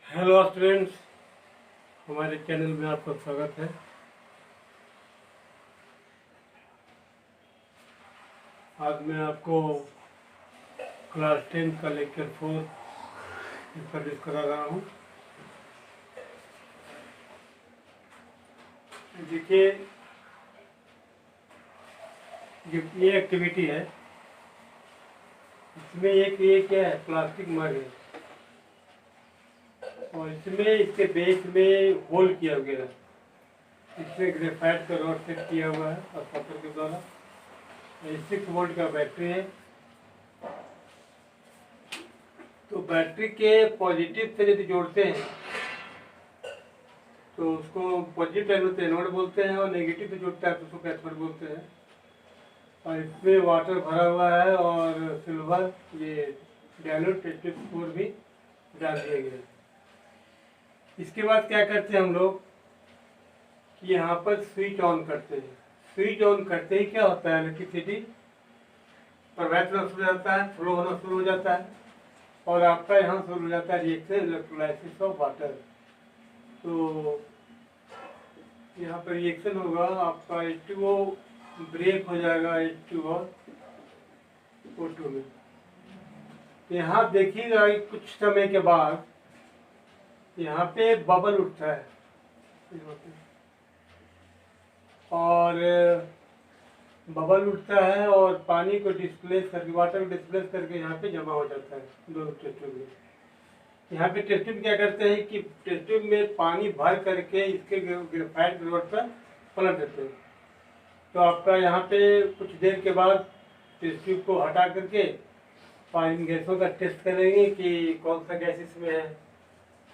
Hello students, हमारे channel में आपका स्वागत है। आज मैं आपको क्लास 10 का लेक्चर 4 इंट्रोड्यूस करा रहा हूँ। देखिए, ये एक्टिविटी है। इसमें ये क्या है, प्लास्टिक मग है और इसमें इसके बेस में होल किया गया है। इसमें ग्रेफाइट का रॉड सेट किया हुआ है और कॉपर के द्वारा। 6 वोल्ट का बैटरी है। तो बैटरी के पॉजिटिव से यदि जोड़ते हैं तो उसको पॉजिटिव टर्मिनल से एनोड बोलते हैं और नेगेटिव से जोड़ता है तो उसको कैथोड बोलते हैं। और इसमें वाटर भरा हुआ है और सिल्वर ये डायल्यूट टेस्टेड स्पोर भी डाल दिया गया है। इसके बाद क्या करते हैं हम लोग कि यहाँ पर स्विच ऑन करते हैं। स्विच ऑन करते ही क्या होता है, इलेक्ट्रिसिटी प्रवाहित होना शुरू हो जाता है, फ्लो होना शुरू हो जाता है और आपका यहाँ शुरू हो जाता है रिएक्शन इलेक्ट्रोलाइसिस ऑफ वाटर। तो यहाँ पर रिएक्शन होगा, आपका H2O ब्रेक हो जाएगा H2 और O2 में। यहाँ देखिएगा कुछ समय के बाद यहाँ पे बबल उठता है और बबल उठता है और पानी को डिस्प्लेस करके, वाटर को डिस्प्लेस करके यहाँ पे जमा हो जाता है दोनों टेस्ट ट्यूब में। यहाँ पे टेस्ट ट्यूब क्या करते हैं कि टेस्ट ट्यूब में पानी भर करके इसके ग्रेफाइट रोड पर पलट देते हैं। तो आपका यहाँ पे कुछ देर के बाद टेस्ट ट्यूब को हटा करके और इन गैसों का टेस्ट करेंगे कि कौन सा गैस इसमें है।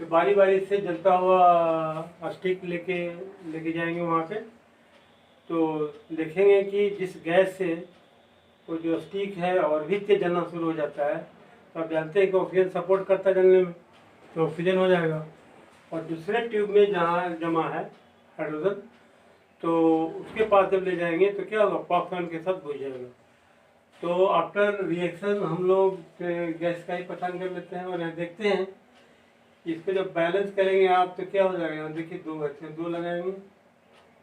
तो बारी बारी से जलता हुआ स्टिक लेके जाएंगे वहाँ पे। तो देखेंगे कि जिस गैस से वो जो स्टिक है और भी तेज जलना शुरू हो जाता है तो आप जानते हैं कि ऑक्सीजन सपोर्ट करता है जलने में, तो ऑक्सीजन हो जाएगा। और दूसरे ट्यूब में जहाँ जमा है हाइड्रोजन, तो उसके पास जब ले जाएंगे तो क्या होगा, पॉपकॉर्न के साथ बुझ जाएगा। तो आफ्टर रिएक्शन हम लोग गैस का ही पहचान कर लेते हैं और यहाँ देखते हैं इसको जब बैलेंस करेंगे आप तो क्या हो जाएगा। यहाँ देखिए 2 है, 2 लगाएंगे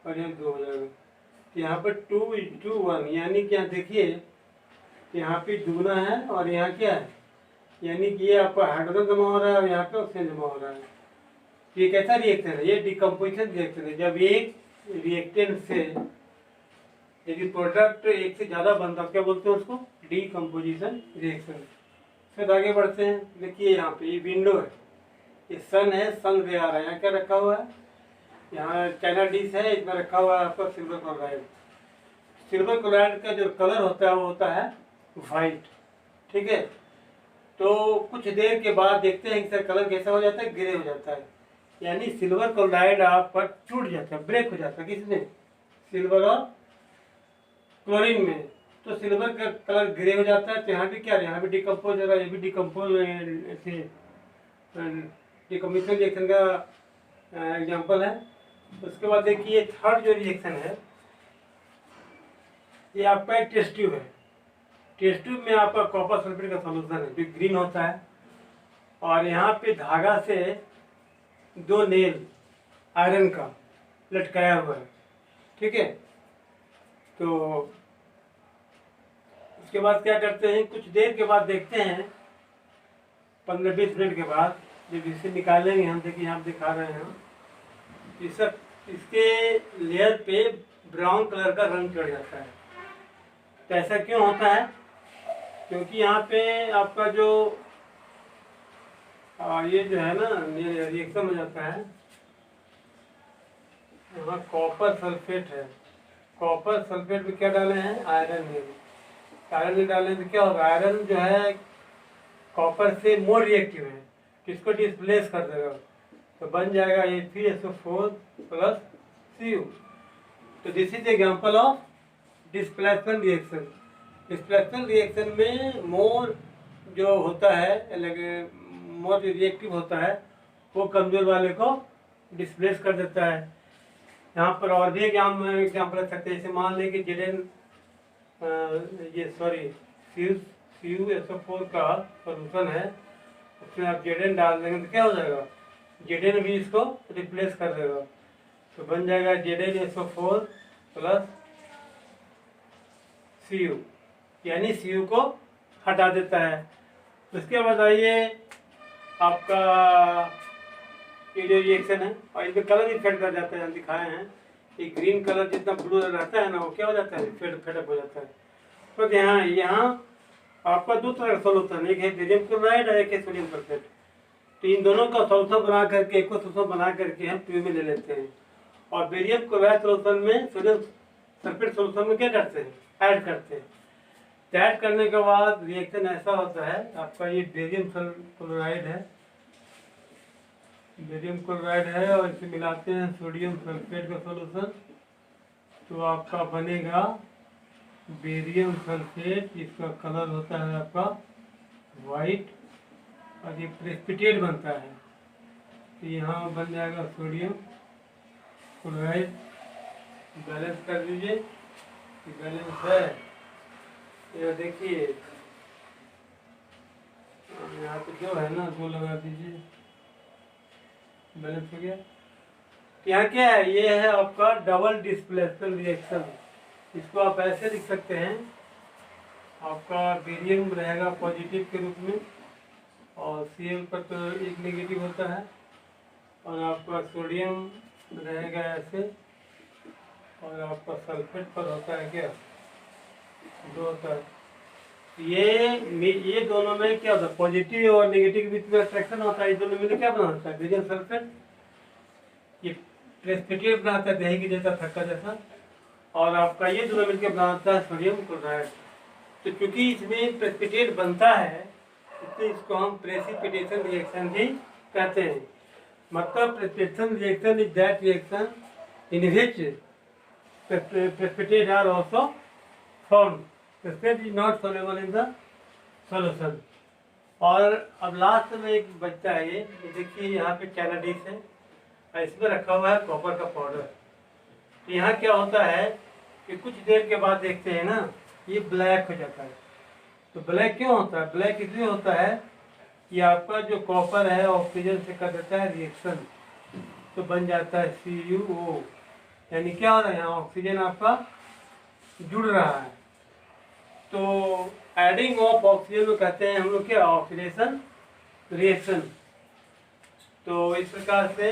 और यहाँ 2 हो जाएगा। यहाँ पर 2:1 यानी कि यहाँ देखिए यहाँ पे दुगना है और यहाँ क्या है, यानी कि ये आपका हाइड्रोजन जमा हो रहा है और यहाँ पे ऑक्सीजन जमा हो रहा है। ये कैसा रिएक्शन है, ये डिकम्पोजिशन रिएक्शन है। जब एक रिएक्टेंट से यदि प्रोडक्ट एक से ज़्यादा बनता है क्या बोलते हैं उसको, डिकम्पोजिशन रिएक्शन। फिर आगे बढ़ते हैं। देखिए यहाँ पे ये विंडो है, ये सन है, सन रे आ रहा है। यहाँ क्या रखा हुआ है, यहाँ चाइना डिश है, इसमें रखा हुआ है आपका सिल्वर क्लोराइड। सिल्वर क्लोराइड का जो कलर होता है वो होता है वाइट, ठीक है। तो कुछ देर के बाद देखते हैं कि सर कलर कैसा हो जाता है, ग्रे हो जाता है। यानी सिल्वर क्लोराइड आप पर टूट जाता है, ब्रेक हो जाता है। किसमें, सिल्वर और क्लोरीन में। तो सिल्वर का कलर ग्रे हो जाता है। तो यहाँ पे क्या है, यहाँ पे डिकम्पोज हो रहा है, ये भी डिकम्पोज डिकम्पोजिशन रिएक्शन का एग्जाम्पल है। उसके बाद देखिए थर्ड जो रिएक्शन है ये आपका एक टेस्ट ट्यूब है। टेस्ट ट्यूब में आपका कॉपर सल्फेट का सॉल्यूशन है जो ग्रीन होता है और यहाँ पे धागा से 2 नेल आयरन का लटकाया हुआ है, ठीक है। तो उसके बाद क्या करते हैं, कुछ देर के बाद देखते हैं 15-20 मिनट के बाद जब इसे निकालेंगे हम, देखिए यहाँ दिखा रहे हैं इसके लेयर पे ब्राउन कलर का रंग चढ़ जाता है। तो ऐसा क्यों होता है, क्योंकि यहाँ पे आपका जो ये जो है ना ये रिएक्शन हो जाता है। यहाँ कॉपर सल्फेट है, कॉपर सल्फेट में क्या डाले हैं, आयरन है। आयरन में डालें तो क्या होगा, आयरन जो है कॉपर से मोर रिएक्टिव है, किसको डिस्प्लेस कर देगा। तो बन जाएगा Fe2SO4 + Cu। तो this is example of displacement reaction. Displacement reaction में मोर जो होता है, मोर जो रिएक्टिव होता है वो कमजोर वाले को डिस्प्लेस कर देता है। यहाँ पर और भी एग्जाम्पल रख सकते हैं। जैसे मान लें कि CuSO4 का सोल्यूशन है, उसमें आप Zn डाल देंगे तो क्या हो जाएगा, Zn भी इसको रिप्लेस कर देगा, तो बन जाएगा Zn SO4 प्लस Cu, यानी Cu को हटा देता है। उसके बाद आइए आपका ये जो रिएक्शन है, और इसमें कलर इफेक्ट कर जाता है, हम दिखाए हैं कि ग्रीन कलर जितना ब्लू रहता है ना, वो क्या हो जाता है, फेडअप हो जाता है। तो यहाँ आपका दो तरह का सोल्यूशन, एक है बेरियम क्लोराइड और एक है सोडियम सल्फेट। तो इन दोनों का सोल्यूशन बना करके, एक सोल्यूशन बना करके हम ट्यूब में ले लेते हैं, और बेरियम क्लोराइड सोल्यूशन में सोडियम सल्फेट सोल्यूशन में क्या करते हैं, ऐड करते हैं। तो ऐड करने के बाद रिएक्शन ऐसा होता है, आपका ये बेरियम क्लोराइड है, बेरियम क्लोराइड है, और इसे मिलाते हैं सोडियम सल्फेट का सोल्यूशन, तो आपका बनेगा बेरियम सल्फेट। इसका कलर होता है आपका वाइट, और ये प्रेसिपिटेट बनता है। तो यहाँ बन जाएगा सोडियम क्लोराइड। बैलेंस कर दीजिए, बैलेंस है, ये देखिए यहाँ पे जो है ना, दो लगा दीजिए, बैलेंस हो गया। यहाँ क्या है, ये है आपका डबल डिस्प्लेसमेंट रिएक्शन। इसको आप ऐसे लिख सकते हैं, आपका बेरियम रहेगा पॉजिटिव के रूप में, और Cl पर तो एक नेगेटिव होता है, और आपका सोडियम रहेगा ऐसे, और आपका सल्फेट पर होता है क्या, दो होता है। ये दोनों में क्या होता है, पॉजिटिव और नेगेटिव के बीच में अट्रैक्शन होता है, इस दोनों में क्या बनाता है, बेरियम सल्फेट। ये प्रेसिपिटेट बनाता है दही की जैसा, थक्का जैसा, और आपका ये दोनों मिलकर बनाता है सोडियम क्लोराइड। तो क्योंकि इसमें प्रेसिपिटेट बनता है, इसलिए इसको हम प्रेसिपिटेशन रिएक्शन भी कहते हैं। मतलब precipitation reaction is that reaction in which precipitate are also formed. Precipitate is not soluble in the solution. और अब लास्ट में एक बचता है, ये देखिए यहाँ पे कैनाडीस है, और इसमें रखा हुआ है कॉपर का पाउडर। तो यहाँ क्या होता है कि कुछ देर के बाद देखते हैं ना, ये ब्लैक हो जाता है। तो ब्लैक क्यों होता है, ब्लैक इसलिए होता है कि आपका जो कॉपर है ऑक्सीजन से कर देता है रिएक्शन, तो बन जाता है CuO, यानी क्या हो रहा है, यहाँ ऑक्सीजन आपका जुड़ रहा है। तो एडिंग ऑफ ऑक्सीजन को कहते हैं हम लोग क्या, ऑक्सीडेशन रिएक्शन। तो इस प्रकार से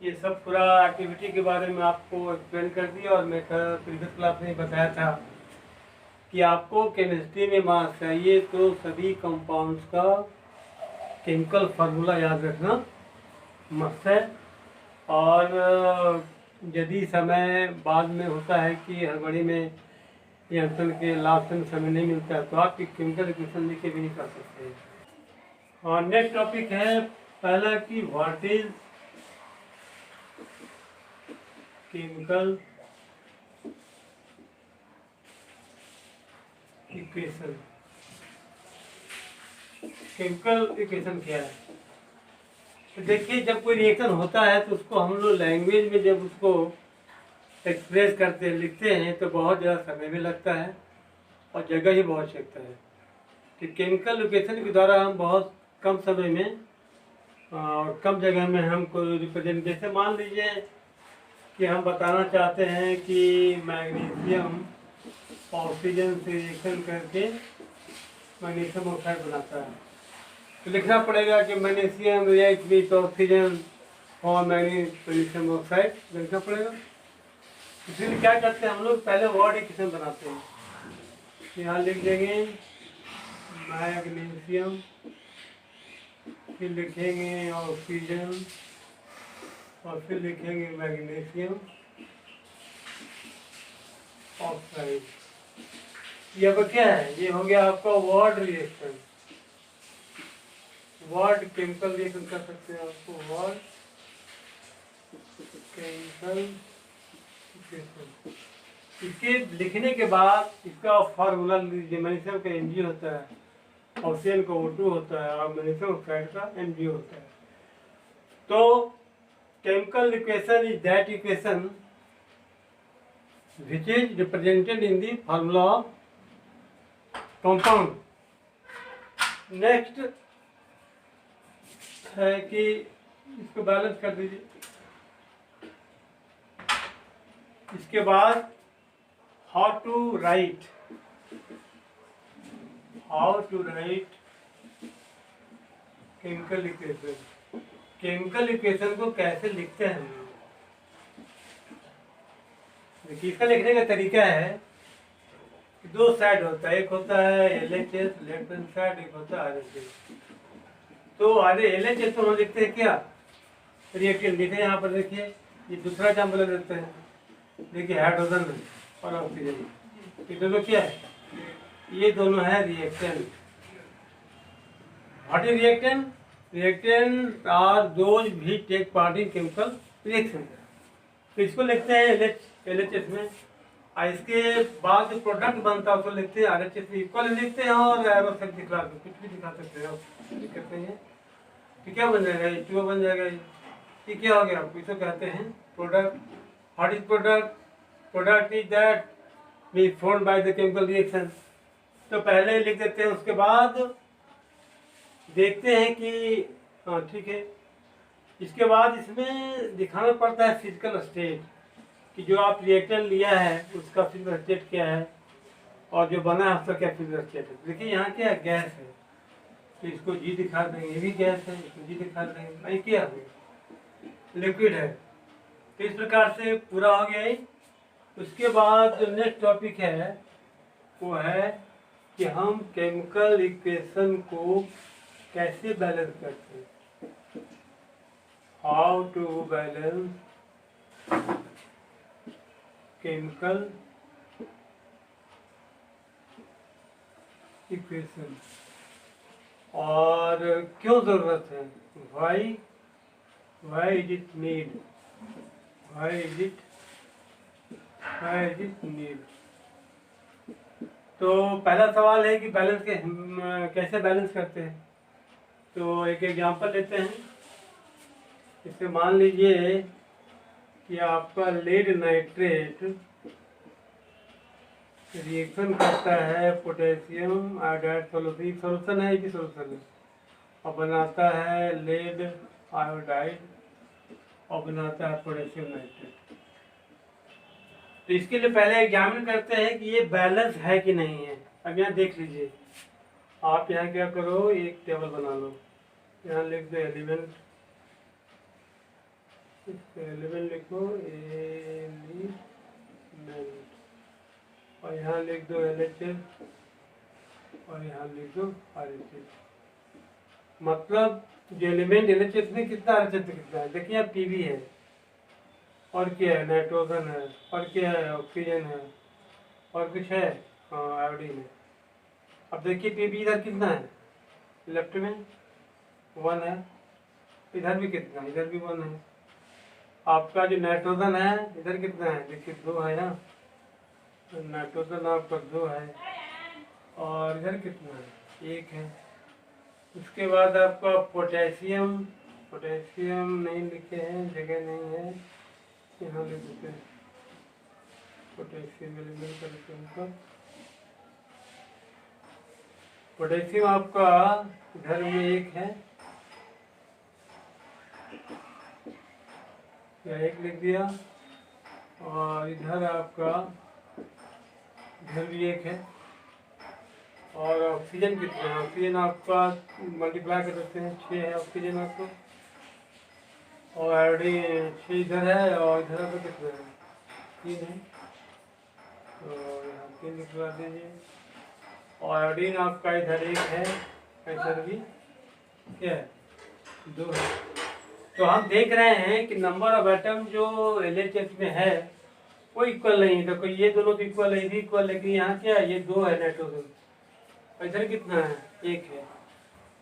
ये सब पूरा एक्टिविटी के बारे में आपको एक्सप्लेन कर दिया, और मैं प्रीवियस क्लास में बताया था कि आपको केमिस्ट्री में मार्क्स चाहिए तो सभी कंपाउंड्स का केमिकल फार्मूला याद रखना मस्त है। और यदि समय बाद में होता है कि हड़बड़ी में या अंतर के लास्ट में समय नहीं मिलता है, तो आप केमिकल इक्वेशन लिख के भी नहीं कर सकते हैं। और नेक्स्ट टॉपिक है पहला कि what is chemical equation. Chemical equation क्या है, तो देखिए जब कोई रिएक्शन होता है तो उसको हम लोग लैंग्वेज में जब उसको एक्सप्रेस करते हैं, लिखते हैं, तो बहुत ज़्यादा समय भी लगता है और जगह ही बहुत लगता है। तो केमिकल इक्वेशन के द्वारा हम बहुत कम समय में और कम जगह में हमको रिप्रेजेंट, जैसे मान लीजिए कि हम बताना चाहते हैं कि मैग्नीशियम ऑक्सीजन से रिएक्शन करके मैग्नीशियम ऑक्साइड बनाता है, तो लिखना पड़ेगा कि मैग्नीशियम रिएक्ट विथ ऑक्सीजन और मैग्नीशियम ऑक्साइड लिखना पड़ेगा। इसलिए क्या करते हैं हम लोग, पहले वर्ड इक्वेशन बनाते हैं। यहाँ लिख देंगे मैग्नीशियम, फिर लिखेंगे ऑक्सीजन, और फिर लिखेंगे मैग्नीशियम ऑक्साइड। ये अब क्या है, ये हो गया आपका word reaction. Word chemical reaction कर सकते हैं आपको, वर्ड केमिकल इक्वेशन। इसके लिखने के बाद इसका फार्मूला लीजिए। मैग्नीशियम का Mg होता है, ऑक्सीजन का O2 होता है, और मैग्नीशियम ऑक्साइड का Mg होता है। तो chemical equation is that equation which is represented in the formula of compound. Next है कि इसको बैलेंस कर दीजिए। इसके बाद how to write chemical equation. Chemical equation को कैसे लिखते हैं हम लोग? देखिए, इसका लिखने का तरीका है कि दो साइड होता है, एक होता है LHS लेफ्ट हैंड साइड, एक होता है RHS। तो LHS तो हम लिखते हैं क्या, रिएक्टेंट लिखे। यहाँ पर देखिए, ये दूसरा एग्जाम्पल देते हैं। देखिए, हाइड्रोजन और ऑक्सीजन, ये दोनों क्या है, ये दोनों है reactant. What is reactant? Reactant are those भी take part in chemical reaction. तो इसको लिखते हैं LHS में, और इसके बाद जो प्रोडक्ट बनता है उसको लिखते हैं RHS में। इक्वल लिखते हैं और एरो से दिखा दो, कुछ भी दिखा सकते हैं, दिखाते हैं। तो क्या बन जाएगा, H2O बन जाएगा। ये क्या हो गया, आपको इसको कहते हैं product. What is product? Product is that be formed by the chemical reaction. तो पहले लिख देते हैं, उसके बाद देखते हैं कि हाँ ठीक है। इसके बाद इसमें दिखाना पड़ता है फिजिकल स्टेट, कि जो आप रिएक्टेंट लिया है उसका फिजिकल स्टेट क्या है, और जो बना है उसका क्या फिजिकल स्टेट है। देखिए, यहाँ क्या है, गैस है, तो इसको G दिखा देंगे, ये भी गैस है, इसको G दिखा देंगे। नहीं, क्या है, लिक्विड है। तो इस प्रकार से पूरा हो गया ही। उसके बाद जो नेक्स्ट टॉपिक है वो है कि हम केमिकल इक्वेशन को कैसे बैलेंस करते हैं। How to balance chemical equation, और क्यों जरूरत है, why is it need, why is it need. तो पहला सवाल है कि बैलेंस के कैसे बैलेंस करते हैं। तो एक एग्जांपल लेते हैं। इससे मान लीजिए कि आपका लेड नाइट्रेट रिएक्शन करता है पोटेशियम आयोडाइड सोल्यूशन है, ये सोल्यूशन है, और बनाता है लेड आयोडाइड और बनाता है पोटेशियम नाइट्रेट। तो इसके लिए पहले एग्जामिन करते हैं कि ये बैलेंस है कि नहीं है। अब यहाँ देख लीजिए, आप यहाँ क्या करो, एक टेबल बना लो, यहाँ लिख दो एलिमेंट लिखो एलिमेंट, और यहाँ लिख दो LHS और यहाँ लिख दो RHS। मतलब जो एलिमेंट LHS में कितना, RHS में कितना है। देखिए, यहाँ PV है, और क्या है, नाइट्रोजन है, और क्या है, ऑक्सीजन है, और कुछ है, हाँ आयोडीन है। अब देखिए, PV इधर कितना है, लेफ्ट में 1 है, इधर भी कितना है, इधर भी 1 है। आपका जो नाइट्रोजन है इधर कितना है, देखिए 2 है ना, नाइट्रोजन आपका 2 है, और इधर कितना है, 1 है। उसके बाद आपका पोटेशियम नहीं लिखे हैं, जगह नहीं है, यहाँ लिख देते हैं पोटेशियम एलिमेंट का। पोटेशियम आपका इधर में 1 है, या 1 लिख दिया, और इधर आपका इधर भी 1 है। और ऑक्सीजन कितना है, ऑक्सीजन आपका मल्टीप्लाई कर देते हैं, 6 है ऑक्सीजन आपको, और आयोडीन 6 इधर है, और इधर आपका कितना है, 3 है, तो यहाँ 3 लिखवा दीजिए। और आयोडीन आपका इधर 1 है, इधर भी क्या है, 2 है। तो हम देख रहे हैं कि नंबर ऑफ एटम जो LHS में है वो इक्वल नहीं है। देखो, ये दोनों तो इक्वल है, ये भी इक्वल, लेकिन यहाँ क्या है, ये 2 है नाइट्रोजन, और इधर कितना है, 1 है,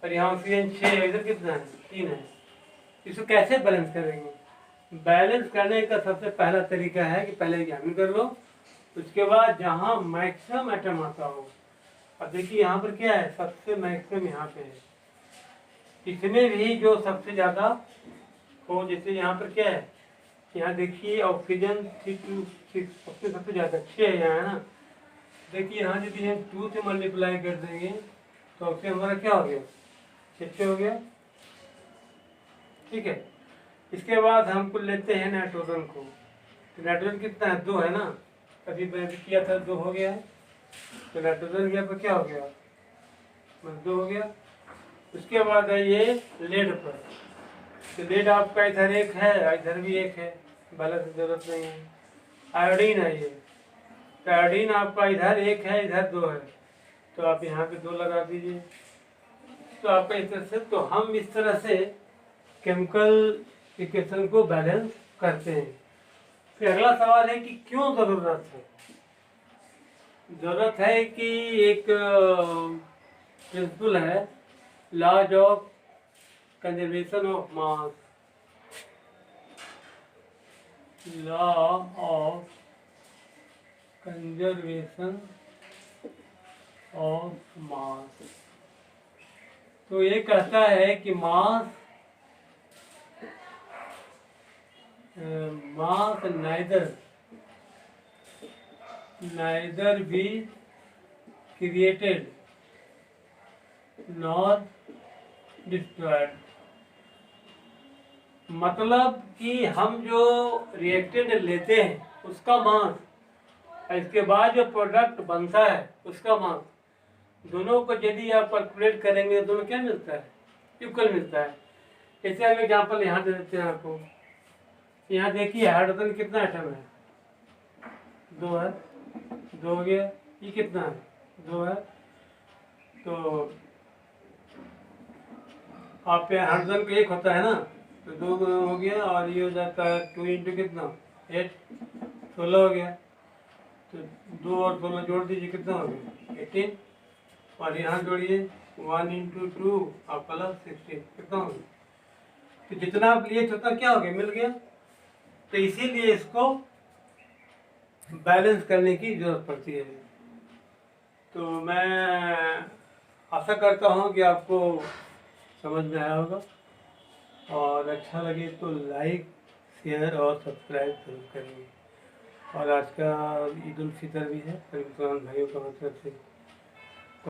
और यहाँ ऑक्सीजन 6 है, इधर कितना है, 3 है। इसको कैसे बैलेंस करेंगे? बैलेंस करने का सबसे पहला तरीका है कि पहले एग्जामिन कर लो, उसके बाद जहाँ मैक्सिमम एटम आता हो। अब देखिए, यहाँ पर क्या है, सबसे मैक्सिमम यहाँ पे है, इसमें भी जो सबसे ज़्यादा हो, जैसे यहाँ पर क्या है, यहाँ देखिए ऑक्सीजन 6 सबसे ज़्यादा 6 है यहाँ, है ना। देखिए, यहाँ यदि हम 2 से मल्टीप्लाई कर देंगे तो ऑक्सीजन हमारा क्या हो गया, 6 हो गया, ठीक है। इसके बाद हमको लेते हैं नाइट्रोजन को। तो नाइट्रोजन कितना है, 2 है ना, अभी मैं भी किया था 2 हो गया है। तो नाइट्रोजन गया तो क्या हो गया, बस 2 हो गया। उसके बाद है ये लेड पर। तो लेड आपका इधर 1 है, इधर भी 1 है, बैलेंस की जरूरत नहीं है। आयोडीन है ये, तो आयोडीन आपका इधर 1 है, इधर 2 है, तो आप यहाँ पे 2 लगा दीजिए। तो आपका इस तरह से, तो हम इस तरह से केमिकल इक्वेशन को बैलेंस करते हैं। फिर अगला सवाल है कि क्यों जरूरत है। जरूरत है कि एक प्रिंसिपल है, laws of conservation of mass, law of conservation of mass. तो ये कहता है कि मास neither be created nor destroyed। मतलब कि हम जो रिएक्टेंट लेते हैं उसका मास, इसके बाद जो प्रोडक्ट बनता है उसका मास, दोनों को यदि आप कैलकुलेट करेंगे तो दोनों क्या मिलता है, इक्वल मिलता है। जैसे हम एग्जाम्पल यहाँ दे देते हैं आपको। यहाँ देखिए हाइड्रोजन कितना एटम है, 2 है, 2 हो गया। ये कितना है, 2 है। तो आप पे हाइड्रोजन का 1 होता है ना, तो 2 हो गया, और ये हो जाता है 2 इंटू कितना, 8, 16 हो गया। तो 2 और 16 जोड़ दीजिए, कितना हो गया, 18। और यहाँ जोड़िए 1 इंटू 2 आप प्लस 16, कितना हो गया। तो जितना आप लिए उतना क्या हो गया, मिल गया। तो इसीलिए इसको बैलेंस करने की जरूरत पड़ती है। तो मैं आशा करता हूँ कि आपको समझ में आया होगा, और अच्छा लगे तो लाइक, शेयर और सब्सक्राइब जरूर करिए। और आज का ईद उल फितर भी है, सभी मुसलमान भाइयों का तरफ से